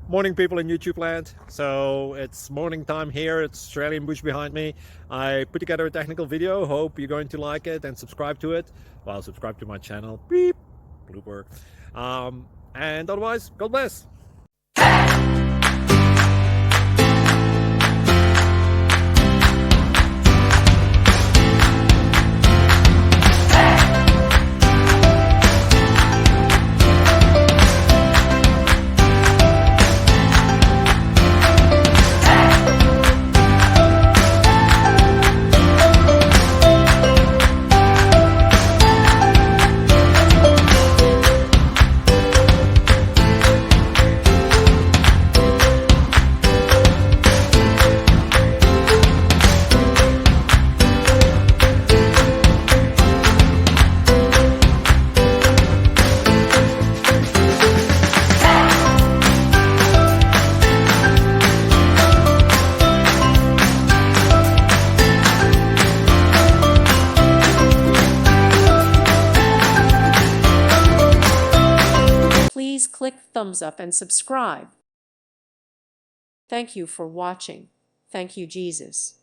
Morning, people in YouTube land. So it's morning time here. It's Australian bush behind me. I put together a technical video. Hope you're going to like it and subscribe to it. Well, subscribe to my channel. Beep. Blooper. And otherwise, God bless. Please click thumbs up and subscribe. Thank you for watching. Thank you, Jesus.